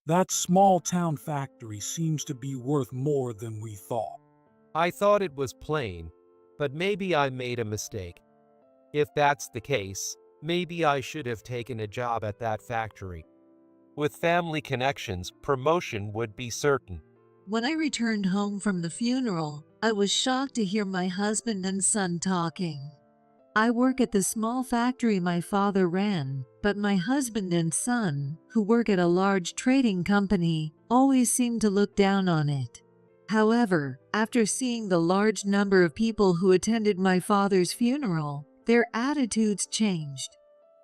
That small town factory seems to be worth more than we thought. I thought it was plain, but maybe I made a mistake. If that's the case, maybe I should have taken a job at that factory. With family connections, promotion would be certain. When I returned home from the funeral, I was shocked to hear my husband and son talking. I work at the small factory my father ran, but my husband and son, who work at a large trading company, always seem to look down on it. However, after seeing the large number of people who attended my father's funeral, their attitudes changed.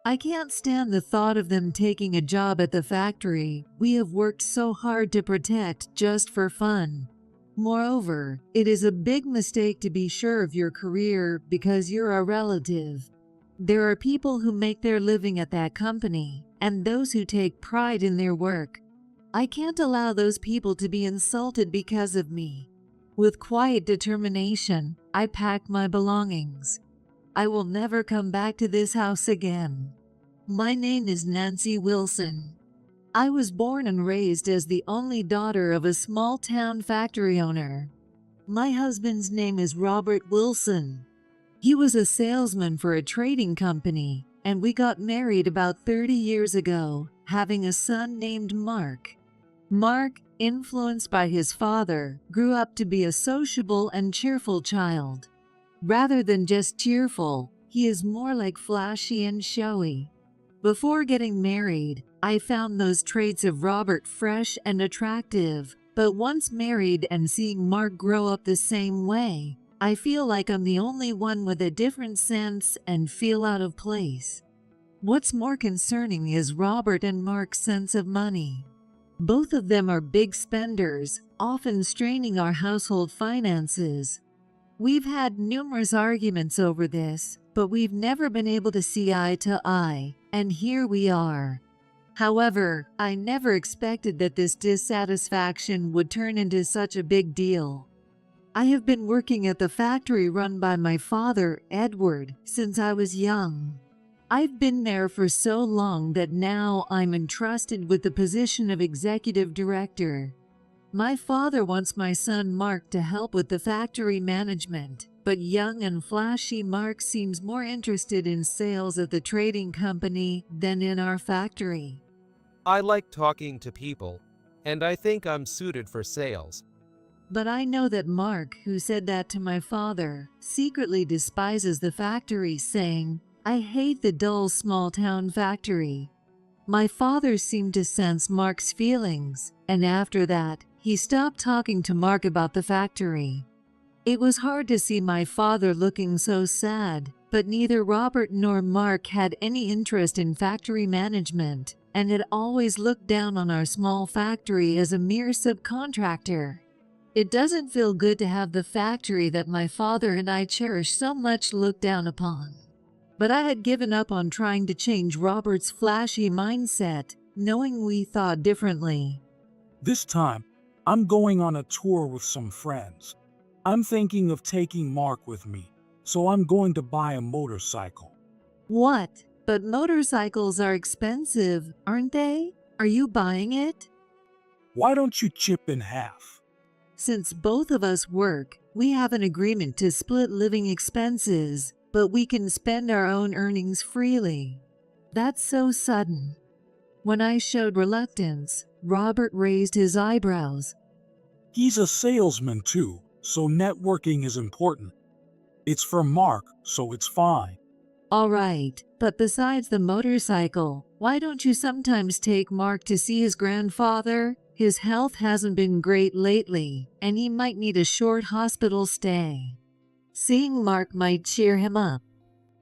I can't stand the thought of them taking a job at the factory we have worked so hard to protect just for fun. Moreover, it is a big mistake to be sure of your career because you're a relative. There are people who make their living at that company, and those who take pride in their work. I can't allow those people to be insulted because of me. With quiet determination, I packed my belongings. I will never come back to this house again. My name is Nancy Wilson. I was born and raised as the only daughter of a small-town factory owner. My husband's name is Robert Wilson. He was a salesman for a trading company, and we got married about 30 years ago, having a son named Mark. Mark, influenced by his father, grew up to be a sociable and cheerful child. Rather than just cheerful, he is more like flashy and showy. Before getting married, I found those traits of Robert fresh and attractive, but once married and seeing Mark grow up the same way, I feel like I'm the only one with a different sense and feel out of place. What's more concerning is Robert and Mark's sense of money. Both of them are big spenders, often straining our household finances. We've had numerous arguments over this, but we've never been able to see eye to eye, and here we are. However, I never expected that this dissatisfaction would turn into such a big deal. I have been working at the factory run by my father, Edward, since I was young. I've been there for so long that now I'm entrusted with the position of executive director. My father wants my son Mark to help with the factory management, but young and flashy Mark seems more interested in sales at the trading company than in our factory. I like talking to people, and I think I'm suited for sales. But I know that Mark, who said that to my father, secretly despises the factory, saying, "I hate the dull small-town factory." My father seemed to sense Mark's feelings, and after that, he stopped talking to Mark about the factory. It was hard to see my father looking so sad, but neither Robert nor Mark had any interest in factory management, and had always looked down on our small factory as a mere subcontractor. It doesn't feel good to have the factory that my father and I cherish so much looked down upon. But I had given up on trying to change Robert's flashy mindset, knowing we thought differently. This time, I'm going on a tour with some friends. I'm thinking of taking Mark with me, so I'm going to buy a motorcycle. What? But motorcycles are expensive, aren't they? Are you buying it? Why don't you chip in half? Since both of us work, we have an agreement to split living expenses, but we can spend our own earnings freely. That's so sudden. When I showed reluctance, Robert raised his eyebrows. He's a salesman too, so networking is important. It's for Mark, so it's fine. All right, but besides the motorcycle, why don't you sometimes take Mark to see his grandfather? His health hasn't been great lately, and he might need a short hospital stay. Seeing Mark might cheer him up.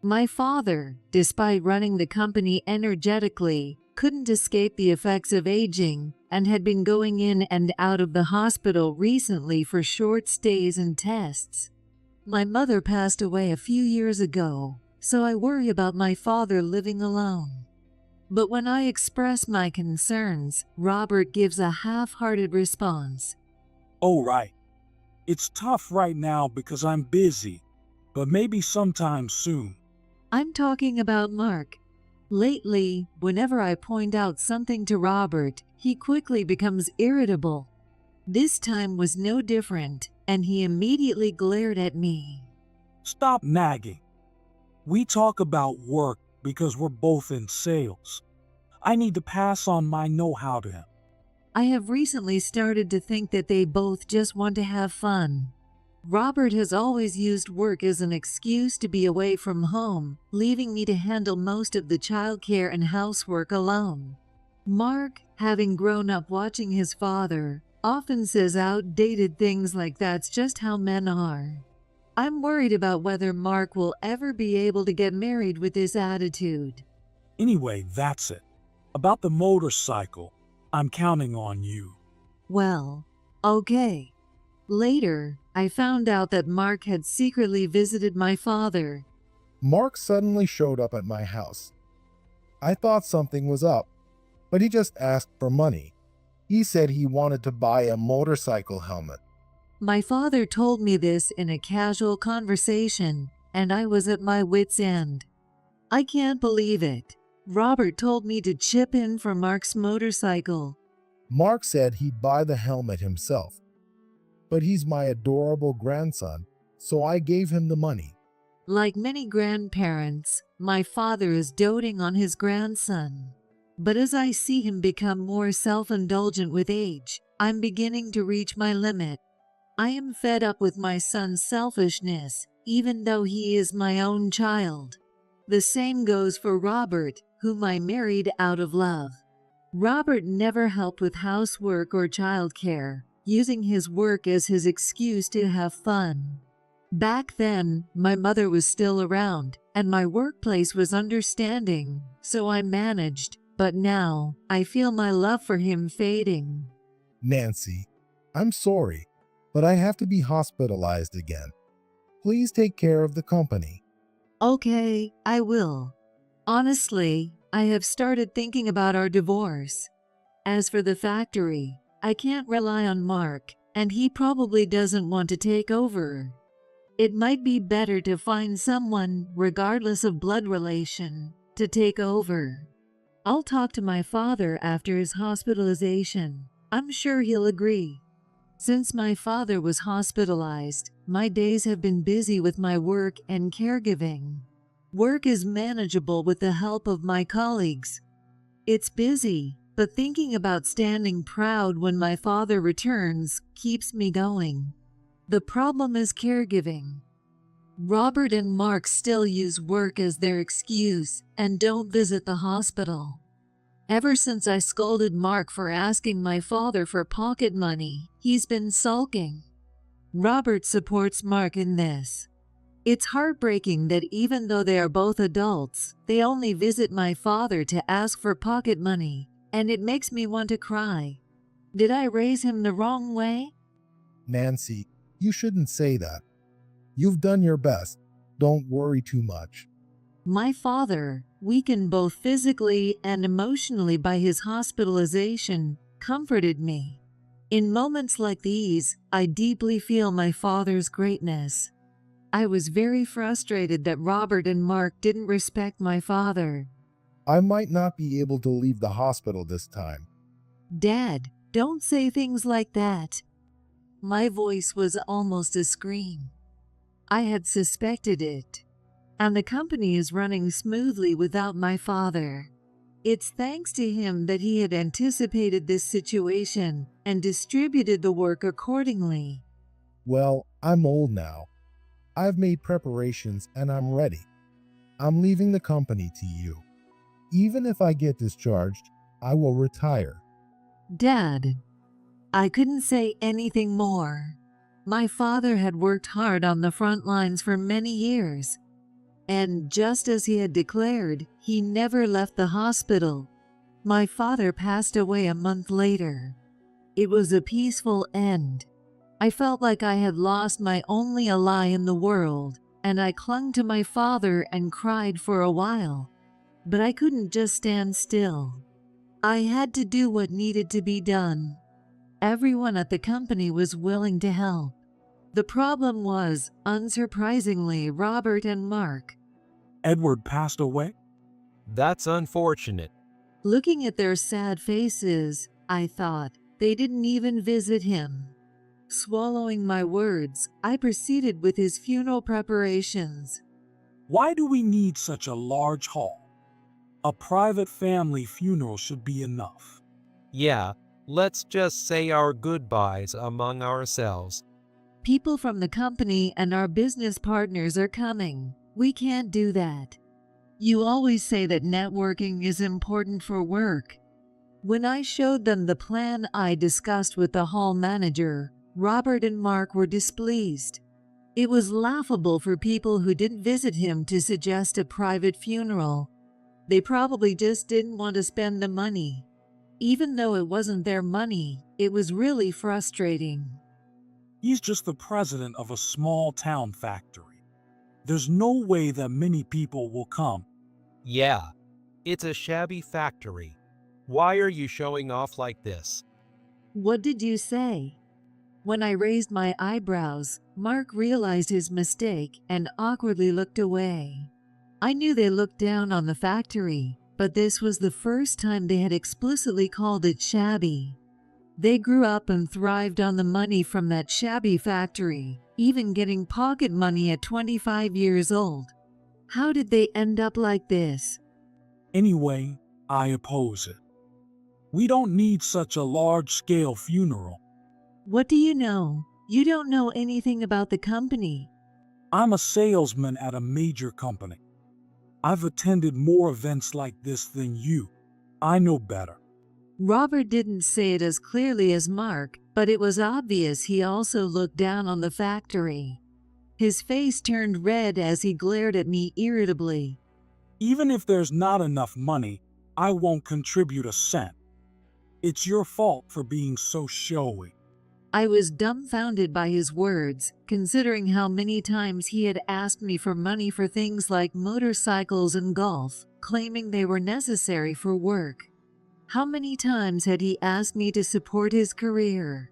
My father, despite running the company energetically, couldn't escape the effects of aging and had been going in and out of the hospital recently for short stays and tests. My mother passed away a few years ago, so I worry about my father living alone. But when I express my concerns, Robert gives a half-hearted response. Oh, right. It's tough right now because I'm busy, but maybe sometime soon. I'm talking about Mark. Lately, whenever I point out something to Robert, he quickly becomes irritable. This time was no different, and he immediately glared at me. Stop nagging. We talk about work because we're both in sales. I need to pass on my know-how to him. I have recently started to think that they both just want to have fun. Robert has always used work as an excuse to be away from home, leaving me to handle most of the childcare and housework alone. Mark, having grown up watching his father, often says outdated things like that's just how men are. I'm worried about whether Mark will ever be able to get married with this attitude. Anyway, that's it. About the motorcycle, I'm counting on you. Well, okay. Later, I found out that Mark had secretly visited my father. Mark suddenly showed up at my house. I thought something was up, but he just asked for money. He said he wanted to buy a motorcycle helmet. My father told me this in a casual conversation, and I was at my wit's end. I can't believe it. Robert told me to chip in for Mark's motorcycle. Mark said he'd buy the helmet himself, but he's my adorable grandson, so I gave him the money. Like many grandparents, my father is doting on his grandson. But as I see him become more self-indulgent with age, I'm beginning to reach my limit. I am fed up with my son's selfishness, even though he is my own child. The same goes for Robert, whom I married out of love. Robert never helped with housework or childcare, using his work as his excuse to have fun. Back then, my mother was still around, and my workplace was understanding, so I managed. But now, I feel my love for him fading. Nancy, I'm sorry, but I have to be hospitalized again. Please take care of the company. Okay, I will. Honestly, I have started thinking about our divorce. As for the factory, I can't rely on Mark, and he probably doesn't want to take over. It might be better to find someone, regardless of blood relation, to take over. I'll talk to my father after his hospitalization. I'm sure he'll agree. Since my father was hospitalized, my days have been busy with my work and caregiving. Work is manageable with the help of my colleagues. It's busy, but thinking about standing proud when my father returns keeps me going. The problem is caregiving. Robert and Mark still use work as their excuse and don't visit the hospital. Ever since I scolded Mark for asking my father for pocket money, he's been sulking. Robert supports Mark in this. It's heartbreaking that even though they are both adults, they only visit my father to ask for pocket money, and it makes me want to cry. Did I raise him the wrong way? Nancy, you shouldn't say that. You've done your best. Don't worry too much. My father, weakened both physically and emotionally by his hospitalization, comforted me. In moments like these, I deeply feel my father's greatness. I was very frustrated that Robert and Mark didn't respect my father. I might not be able to leave the hospital this time. Dad, don't say things like that. My voice was almost a scream. I had suspected it. And the company is running smoothly without my father. It's thanks to him that he had anticipated this situation and distributed the work accordingly. Well, I'm old now. I've made preparations and I'm ready. I'm leaving the company to you. Even if I get discharged, I will retire. Dad, I couldn't say anything more. My father had worked hard on the front lines for many years. And just as he had declared, he never left the hospital. My father passed away a month later. It was a peaceful end. I felt like I had lost my only ally in the world, and I clung to my father and cried for a while. But I couldn't just stand still. I had to do what needed to be done. Everyone at the company was willing to help. The problem was, unsurprisingly, Robert and Mark. Edward passed away? That's unfortunate. Looking at their sad faces, I thought, they didn't even visit him. Swallowing my words, I proceeded with his funeral preparations. Why do we need such a large hall? A private family funeral should be enough. Yeah, let's just say our goodbyes among ourselves. People from the company and our business partners are coming. We can't do that. You always say that networking is important for work. When I showed them the plan I discussed with the hall manager, Robert and Mark were displeased. It was laughable for people who didn't visit him to suggest a private funeral. They probably just didn't want to spend the money. Even though it wasn't their money, it was really frustrating. He's just the president of a small town factory. There's no way that many people will come. Yeah, it's a shabby factory. Why are you showing off like this? What did you say? When I raised my eyebrows, Mark realized his mistake and awkwardly looked away. I knew they looked down on the factory, but this was the first time they had explicitly called it shabby. They grew up and thrived on the money from that shabby factory, even getting pocket money at 25 years old. How did they end up like this? Anyway, I oppose it. We don't need such a large-scale funeral. What do you know? You don't know anything about the company. I'm a salesman at a major company. I've attended more events like this than you. I know better. Robert didn't say it as clearly as Mark, but it was obvious he also looked down on the factory. His face turned red as he glared at me irritably. Even if there's not enough money, I won't contribute a cent. It's your fault for being so showy. I was dumbfounded by his words, considering how many times he had asked me for money for things like motorcycles and golf, claiming they were necessary for work. How many times had he asked me to support his career?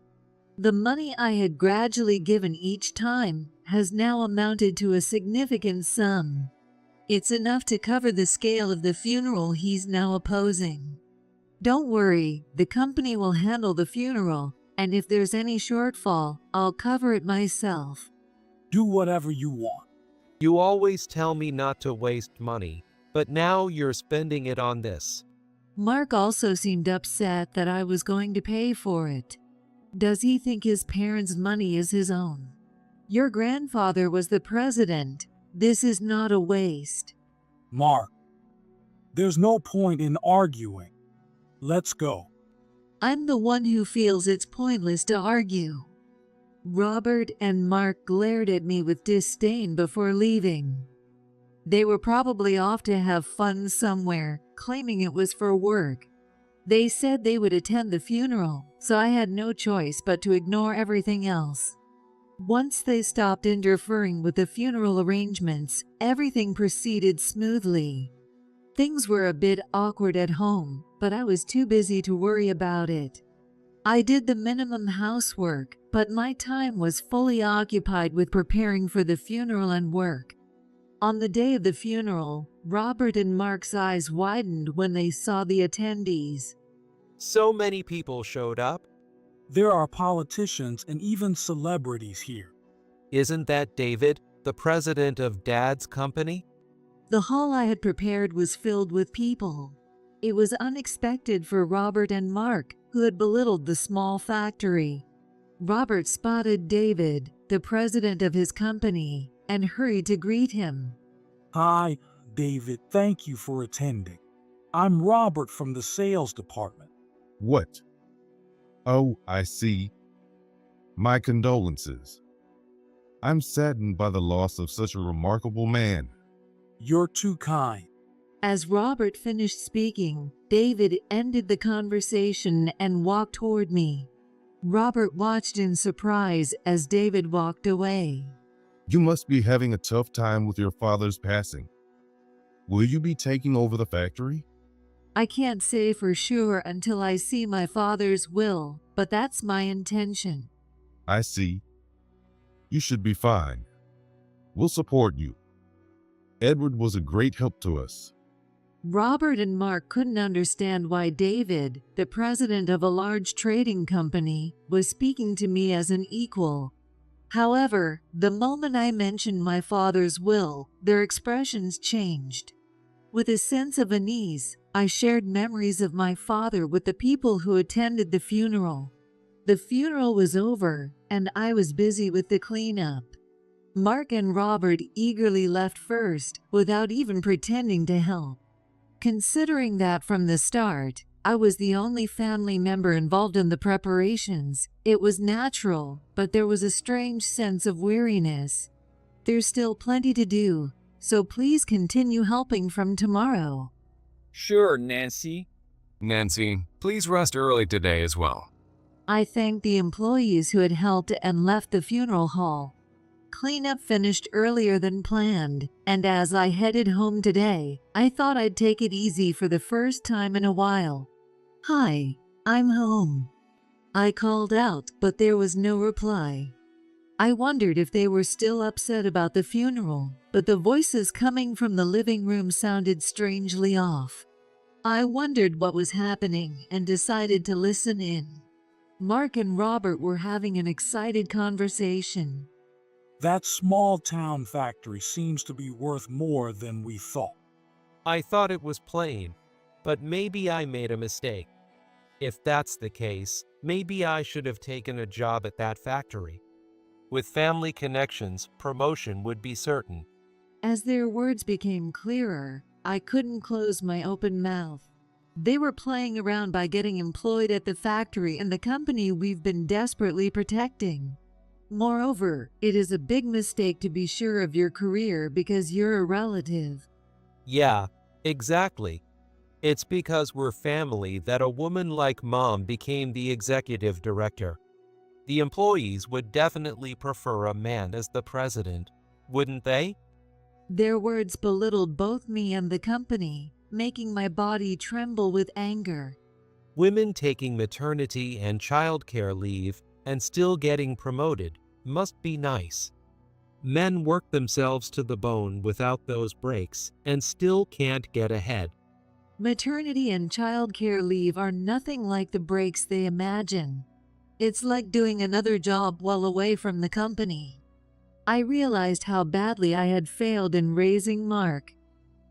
The money I had gradually given each time has now amounted to a significant sum. It's enough to cover the scale of the funeral he's now opposing. Don't worry, the company will handle the funeral, and if there's any shortfall, I'll cover it myself. Do whatever you want. You always tell me not to waste money, but now you're spending it on this. Mark also seemed upset that I was going to pay for it. Does he think his parents' money is his own? Your grandfather was the president. This is not a waste. Mark, there's no point in arguing. Let's go. I'm the one who feels it's pointless to argue. Robert and Mark glared at me with disdain before leaving. They were probably off to have fun somewhere, claiming it was for work. They said they would attend the funeral, so I had no choice but to ignore everything else. Once they stopped interfering with the funeral arrangements, everything proceeded smoothly. Things were a bit awkward at home, but I was too busy to worry about it. I did the minimum housework, but my time was fully occupied with preparing for the funeral and work. On the day of the funeral, Robert and Mark's eyes widened when they saw the attendees. So many people showed up. There are politicians and even celebrities here. Isn't that David, the president of Dad's company? The hall I had prepared was filled with people. It was unexpected for Robert and Mark, who had belittled the small factory. Robert spotted David, the president of his company, and hurried to greet him. Hi, David. Thank you for attending. I'm Robert from the sales department. What? Oh, I see. My condolences. I'm saddened by the loss of such a remarkable man. You're too kind. As Robert finished speaking, David ended the conversation and walked toward me. Robert watched in surprise as David walked away. You must be having a tough time with your father's passing. Will you be taking over the factory? I can't say for sure until I see my father's will, but that's my intention. I see. You should be fine. We'll support you. Edward was a great help to us. Robert and Mark couldn't understand why David, the president of a large trading company, was speaking to me as an equal. However, the moment I mentioned my father's will, their expressions changed. With a sense of unease, I shared memories of my father with the people who attended the funeral. The funeral was over, and I was busy with the cleanup. Mark and Robert eagerly left first, without even pretending to help. Considering that from the start, I was the only family member involved in the preparations, it was natural, but there was a strange sense of weariness. There's still plenty to do, so please continue helping from tomorrow. Sure, Nancy. Nancy, please rest early today as well. I thanked the employees who had helped and left the funeral hall. Cleanup finished earlier than planned, and as I headed home today, I thought I'd take it easy for the first time in a while. "Hi, I'm home." I called out, but there was no reply. I wondered if they were still upset about the funeral, but the voices coming from the living room sounded strangely off. I wondered what was happening and decided to listen in. Mark and Robert were having an excited conversation. That small town factory seems to be worth more than we thought. I thought it was plain, but maybe I made a mistake. If that's the case, maybe I should have taken a job at that factory. With family connections, promotion would be certain. As their words became clearer, I couldn't close my open mouth. They were playing around by getting employed at the factory and the company we've been desperately protecting. Moreover, it is a big mistake to be sure of your career because you're a relative. Yeah, exactly. It's because we're family that a woman like Mom became the executive director. The employees would definitely prefer a man as the president, wouldn't they? Their words belittled both me and the company, making my body tremble with anger. Women taking maternity and childcare leave and still getting promoted must be nice. Men work themselves to the bone without those breaks and still can't get ahead. Maternity and childcare leave are nothing like the breaks they imagine. It's like doing another job while away from the company. I realized how badly I had failed in raising Mark.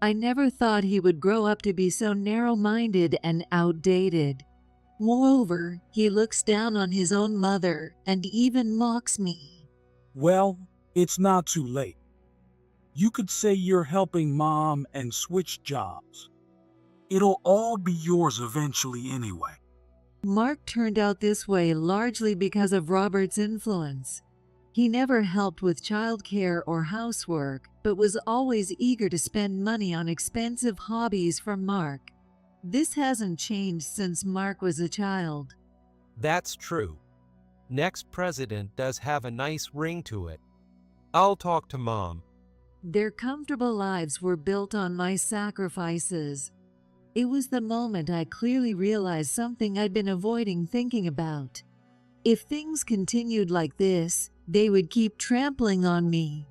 I never thought he would grow up to be so narrow-minded and outdated. Moreover, he looks down on his own mother and even mocks me. Well, it's not too late. You could say you're helping Mom and switch jobs. It'll all be yours eventually anyway. Mark turned out this way largely because of Robert's influence. He never helped with childcare or housework, but was always eager to spend money on expensive hobbies for Mark. This hasn't changed since Mark was a child. That's true. Next president does have a nice ring to it. I'll talk to Mom. Their comfortable lives were built on my sacrifices. It was the moment I clearly realized something I'd been avoiding thinking about. If things continued like this, they would keep trampling on me.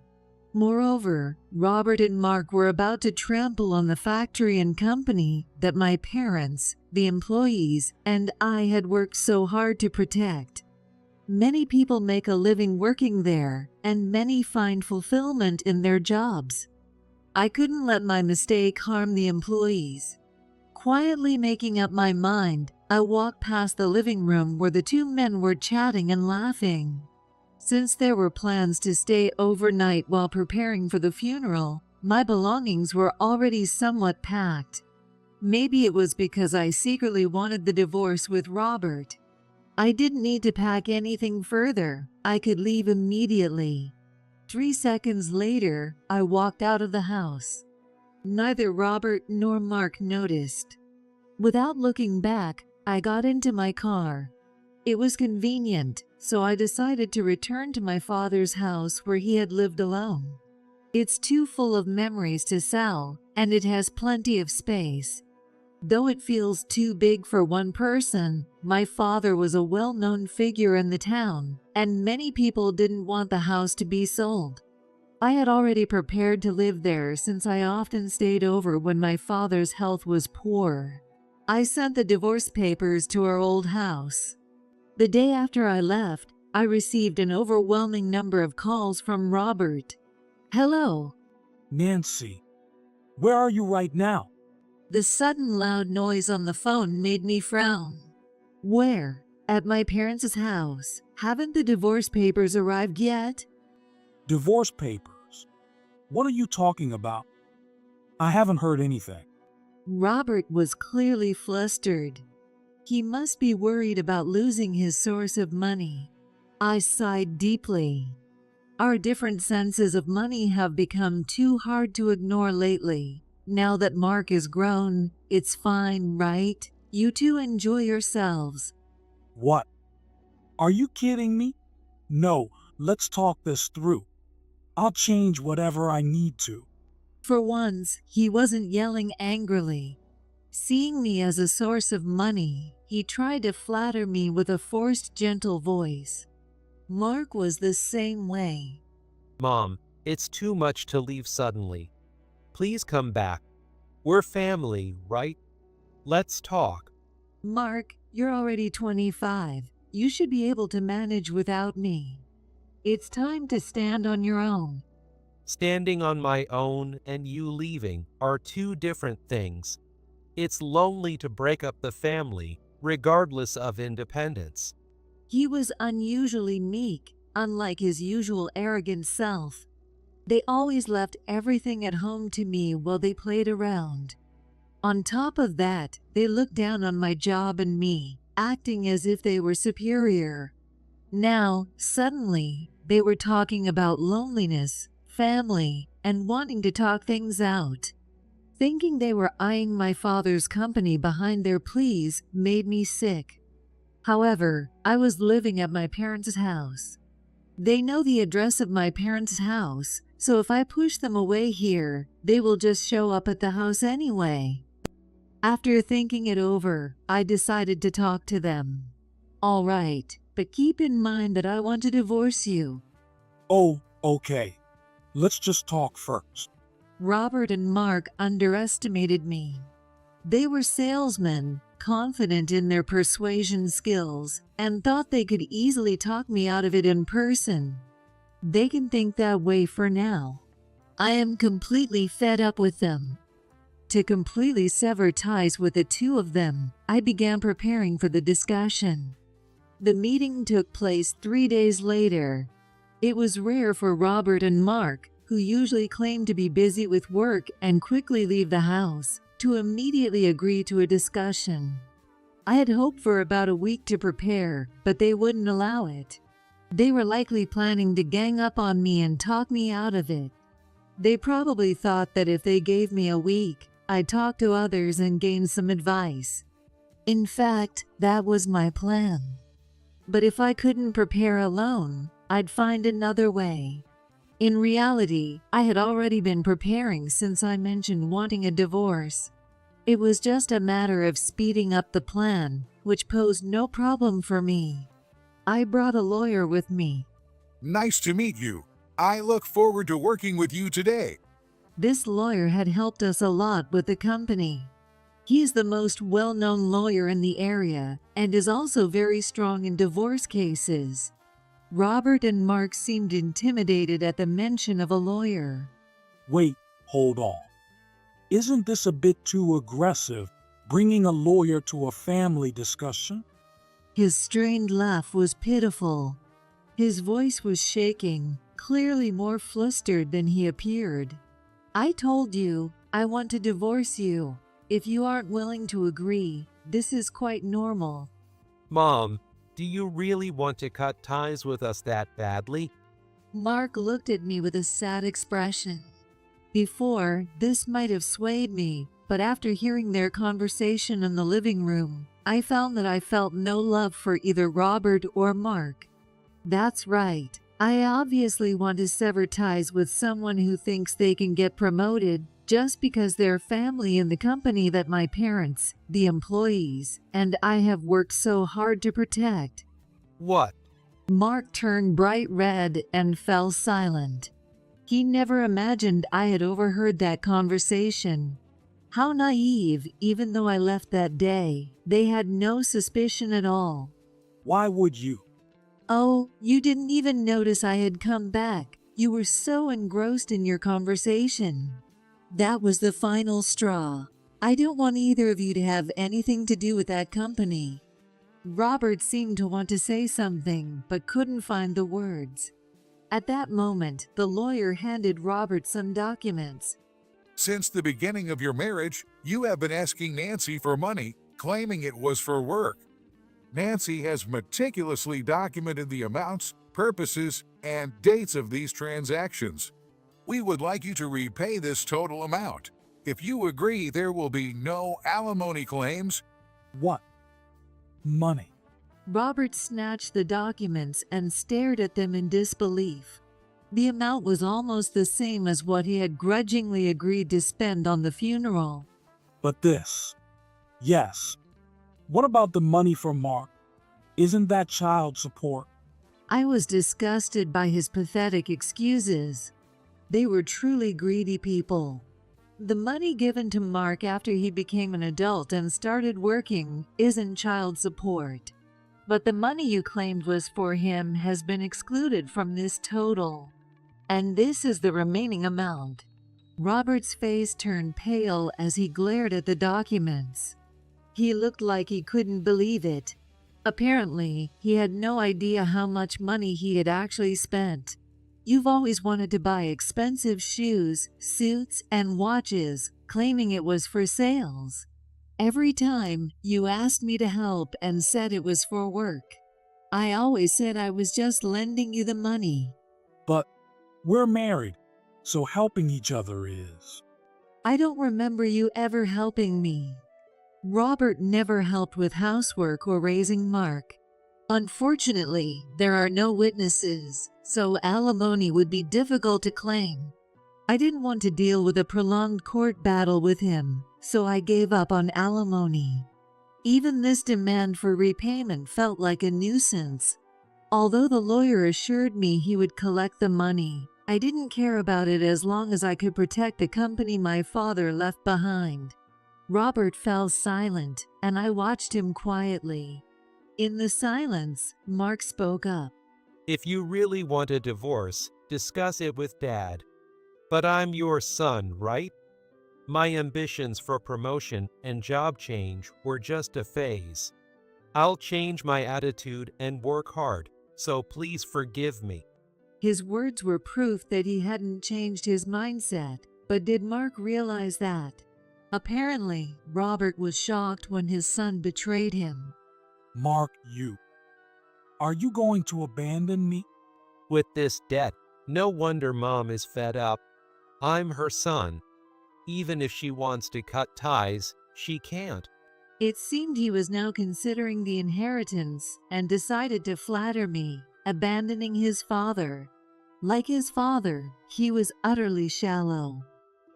Moreover, Robert and Mark were about to trample on the factory and company that my parents, the employees, and I had worked so hard to protect. Many people make a living working there, and many find fulfillment in their jobs. I couldn't let my mistake harm the employees. Quietly making up my mind, I walked past the living room where the two men were chatting and laughing. Since there were plans to stay overnight while preparing for the funeral, my belongings were already somewhat packed. Maybe it was because I secretly wanted the divorce with Robert. I didn't need to pack anything further. I could leave immediately. 3 seconds later, I walked out of the house. Neither Robert nor Mark noticed. Without looking back, I got into my car. It was convenient, so I decided to return to my father's house where he had lived alone. It's too full of memories to sell, and it has plenty of space. Though it feels too big for one person, my father was a well-known figure in the town, and many people didn't want the house to be sold. I had already prepared to live there since I often stayed over when my father's health was poor. I sent the divorce papers to our old house. The day after I left, I received an overwhelming number of calls from Robert. Hello. Nancy, where are you right now? The sudden loud noise on the phone made me frown. Where? At my parents' house. Haven't the divorce papers arrived yet? Divorce papers? What are you talking about? I haven't heard anything. Robert was clearly flustered. He must be worried about losing his source of money. I sighed deeply. Our different senses of money have become too hard to ignore lately. Now that Mark is grown, it's fine, right? You two enjoy yourselves. What? Are you kidding me? No, let's talk this through. I'll change whatever I need to. For once, he wasn't yelling angrily. Seeing me as a source of money, he tried to flatter me with a forced, gentle voice. Mark was the same way. Mom, it's too much to leave suddenly. Please come back. We're family, right? Let's talk. Mark, you're already 25. You should be able to manage without me. It's time to stand on your own. Standing on my own and you leaving are two different things. It's lonely to break up the family, regardless of independence. He was unusually meek, unlike his usual arrogant self. They always left everything at home to me while they played around. On top of that, they looked down on my job and me, acting as if they were superior. Now, suddenly, they were talking about loneliness, family, and wanting to talk things out. Thinking they were eyeing my father's company behind their pleas made me sick. However, I was living at my parents' house. They know the address of my parents' house, so if I push them away here, they will just show up at the house anyway. After thinking it over, I decided to talk to them. All right, but keep in mind that I want to divorce you. Oh, okay. Let's just talk first. Robert and Mark underestimated me. They were salesmen, confident in their persuasion skills, and thought they could easily talk me out of it in person. They can think that way for now. I am completely fed up with them. To completely sever ties with the two of them, I began preparing for the discussion. The meeting took place 3 days later. It was rare for Robert and Mark, who usually claim to be busy with work and quickly leave the house, to immediately agree to a discussion. I had hoped for about a week to prepare, but they wouldn't allow it. They were likely planning to gang up on me and talk me out of it. They probably thought that if they gave me a week, I'd talk to others and gain some advice. In fact, that was my plan. But if I couldn't prepare alone, I'd find another way. In reality, I had already been preparing since I mentioned wanting a divorce. It was just a matter of speeding up the plan, which posed no problem for me. I brought a lawyer with me. Nice to meet you. I look forward to working with you today. This lawyer had helped us a lot with the company. He's the most well-known lawyer in the area and is also very strong in divorce cases. Robert and Mark seemed intimidated at the mention of a lawyer. Wait, hold on. Isn't this a bit too aggressive, bringing a lawyer to a family discussion? His strained laugh was pitiful. His voice was shaking, clearly more flustered than he appeared. I told you, I want to divorce you. If you aren't willing to agree, this is quite normal. Mom, do you really want to cut ties with us that badly? Mark looked at me with a sad expression. Before, this might have swayed me, but after hearing their conversation in the living room, I found that I felt no love for either Robert or Mark. That's right. I obviously want to sever ties with someone who thinks they can get promoted just because they're family in the company that my parents, the employees, and I have worked so hard to protect. What? Mark turned bright red and fell silent. He never imagined I had overheard that conversation. How naive, even though I left that day. They had no suspicion at all. Why would you? Oh, you didn't even notice I had come back. You were so engrossed in your conversation. That was the final straw. I don't want either of you to have anything to do with that company. Robert seemed to want to say something, but couldn't find the words. At that moment, the lawyer handed Robert some documents. Since the beginning of your marriage, you have been asking Nancy for money, claiming it was for work. Nancy has meticulously documented the amounts, purposes, and dates of these transactions. We would like you to repay this total amount. If you agree, there will be no alimony claims. What? Money. Robert snatched the documents and stared at them in disbelief. The amount was almost the same as what he had grudgingly agreed to spend on the funeral. But this. Yes. What about the money for Mark? Isn't that child support? I was disgusted by his pathetic excuses. They were truly greedy people. The money given to Mark after he became an adult and started working isn't child support. But the money you claimed was for him has been excluded from this total. And this is the remaining amount. Robert's face turned pale as he glared at the documents. He looked like he couldn't believe it. Apparently, he had no idea how much money he had actually spent. You've always wanted to buy expensive shoes, suits, and watches, claiming it was for sales. Every time, you asked me to help and said it was for work. I always said I was just lending you the money. But we're married, so helping each other is. I don't remember you ever helping me. Robert never helped with housework or raising Mark. Unfortunately, there are no witnesses, so alimony would be difficult to claim. I didn't want to deal with a prolonged court battle with him, so I gave up on alimony. Even this demand for repayment felt like a nuisance. Although the lawyer assured me he would collect the money, I didn't care about it as long as I could protect the company my father left behind. Robert fell silent, and I watched him quietly. In the silence, Mark spoke up. If you really want a divorce, discuss it with Dad. But I'm your son, right? My ambitions for promotion and job change were just a phase. I'll change my attitude and work hard, so please forgive me. His words were proof that he hadn't changed his mindset, but did Mark realize that? Apparently, Robert was shocked when his son betrayed him. Mark, are you going to abandon me? With this debt, no wonder Mom is fed up. I'm her son. Even if she wants to cut ties, she can't. It seemed he was now considering the inheritance and decided to flatter me, abandoning his father. Like his father, he was utterly shallow.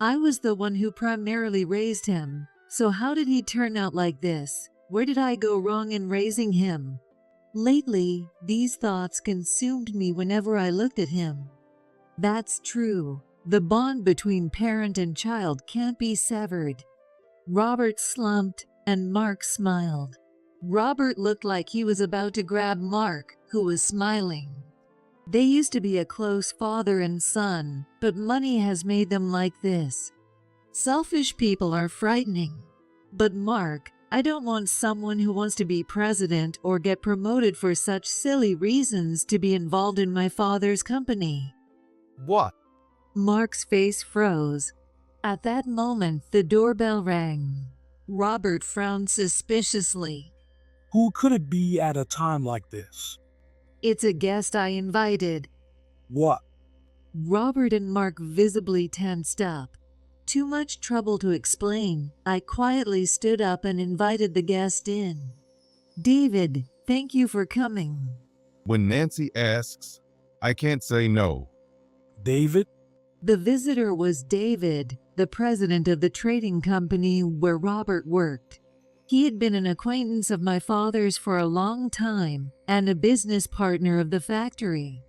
I was the one who primarily raised him, so how did he turn out like this? Where did I go wrong in raising him? Lately, these thoughts consumed me whenever I looked at him. That's true. The bond between parent and child can't be severed. Robert slumped, and Mark smiled. Robert looked like he was about to grab Mark, who was smiling. They used to be a close father and son, but money has made them like this. Selfish people are frightening. But Mark, I don't want someone who wants to be president or get promoted for such silly reasons to be involved in my father's company. What? Mark's face froze. At that moment, the doorbell rang. Robert frowned suspiciously. Who could it be at a time like this? It's a guest I invited. What? Robert and Mark visibly tensed up. Too much trouble to explain. I quietly stood up and invited the guest in. David, thank you for coming. When Nancy asks, I can't say no. David? The visitor was David, the president of the trading company where Robert worked. He had been an acquaintance of my father's for a long time and a business partner of the factory.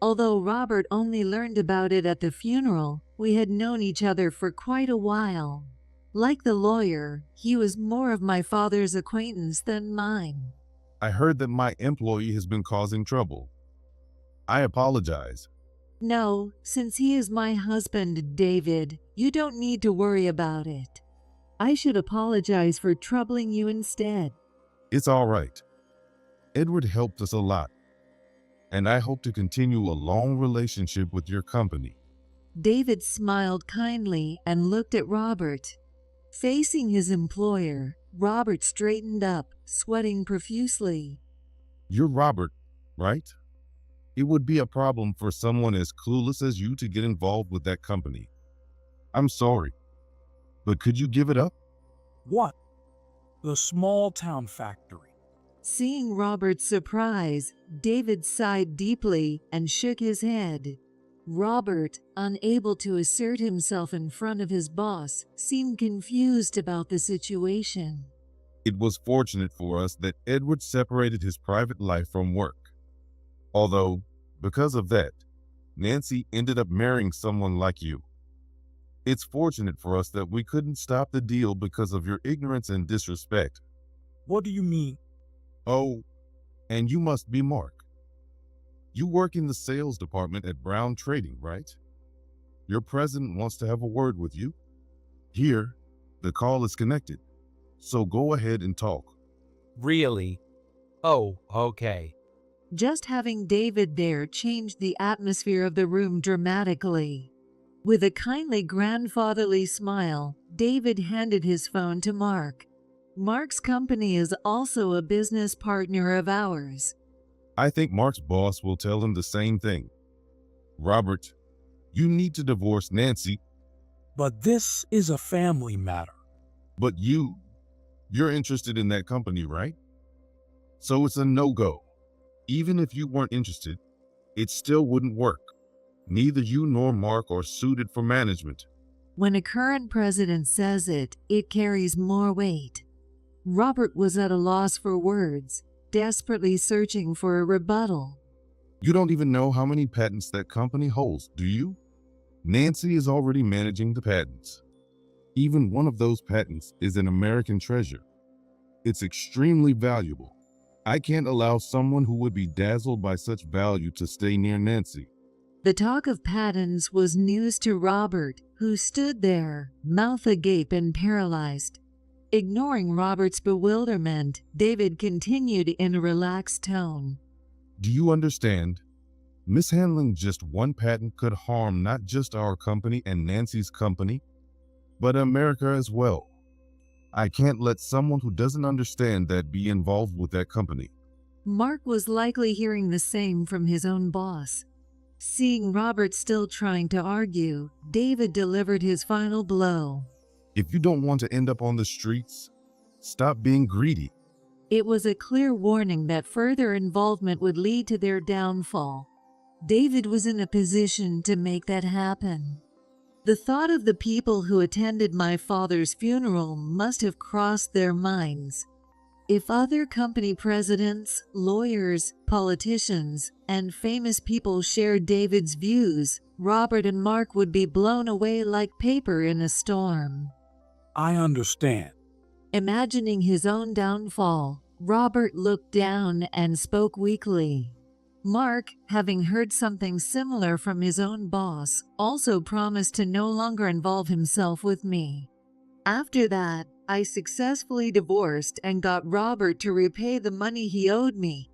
Although Robert only learned about it at the funeral, we had known each other for quite a while. Like the lawyer, he was more of my father's acquaintance than mine. I heard that my employee has been causing trouble. I apologize. No, since he is my husband, David, you don't need to worry about it. I should apologize for troubling you instead. It's all right. Edward helped us a lot, and I hope to continue a long relationship with your company. David smiled kindly and looked at Robert. Facing his employer, Robert straightened up, sweating profusely. You're Robert, right? It would be a problem for someone as clueless as you to get involved with that company. I'm sorry, but could you give it up? What? The small town factory. Seeing Robert's surprise, David sighed deeply and shook his head. Robert, unable to assert himself in front of his boss, seemed confused about the situation. It was fortunate for us that Edward separated his private life from work. Although, because of that, Nancy ended up marrying someone like you. It's fortunate for us that we couldn't stop the deal because of your ignorance and disrespect. What do you mean? Oh, and you must be Mark. You work in the sales department at Brown Trading, right? Your president wants to have a word with you. Here, the call is connected, so go ahead and talk. Really? Oh, okay. Just having David there changed the atmosphere of the room dramatically. With a kindly grandfatherly smile, David handed his phone to Mark. Mark's company is also a business partner of ours. I think Mark's boss will tell him the same thing. Robert, you need to divorce Nancy. But this is a family matter. But you're interested in that company, right? So it's a no-go. Even if you weren't interested, it still wouldn't work. Neither you nor Mark are suited for management. When a current president says it, it carries more weight. Robert was at a loss for words, desperately searching for a rebuttal. You don't even know how many patents that company holds, do you? Nancy is already managing the patents. Even one of those patents is an American treasure. It's extremely valuable. I can't allow someone who would be dazzled by such value to stay near Nancy. The talk of patents was news to Robert, who stood there, mouth agape and paralyzed. Ignoring Robert's bewilderment, David continued in a relaxed tone. Do you understand? Mishandling just one patent could harm not just our company and Nancy's company, but America as well. I can't let someone who doesn't understand that be involved with that company. Mark was likely hearing the same from his own boss. Seeing Robert still trying to argue, David delivered his final blow. If you don't want to end up on the streets, stop being greedy. It was a clear warning that further involvement would lead to their downfall. David was in a position to make that happen. The thought of the people who attended my father's funeral must have crossed their minds. If other company presidents, lawyers, politicians, and famous people shared David's views, Robert and Mark would be blown away like paper in a storm. I understand. Imagining his own downfall, Robert looked down and spoke weakly. Mark, having heard something similar from his own boss, also promised to no longer involve himself with me. After that, I successfully divorced and got Robert to repay the money he owed me.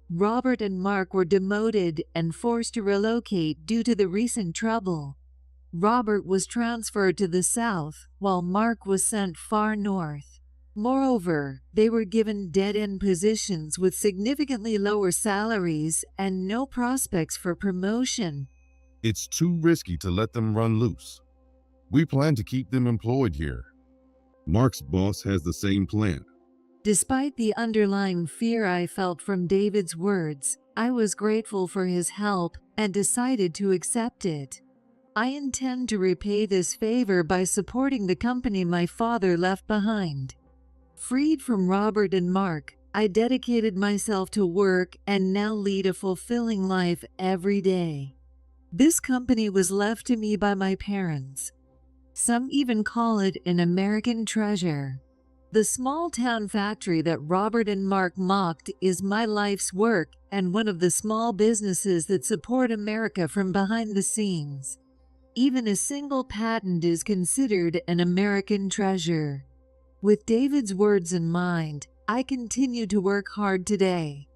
Robert and Mark were demoted and forced to relocate due to the recent trouble. Robert was transferred to the south, while Mark was sent far north. Moreover, they were given dead-end positions with significantly lower salaries and no prospects for promotion. It's too risky to let them run loose. We plan to keep them employed here. Mark's boss has the same plan. Despite the underlying fear I felt from David's words, I was grateful for his help and decided to accept it. I intend to repay this favor by supporting the company my father left behind. Freed from Robert and Mark, I dedicated myself to work and now lead a fulfilling life every day. This company was left to me by my parents. Some even call it an American treasure. The small-town factory that Robert and Mark mocked is my life's work and one of the small businesses that support America from behind the scenes. Even a single patent is considered an American treasure. With David's words in mind, I continue to work hard today.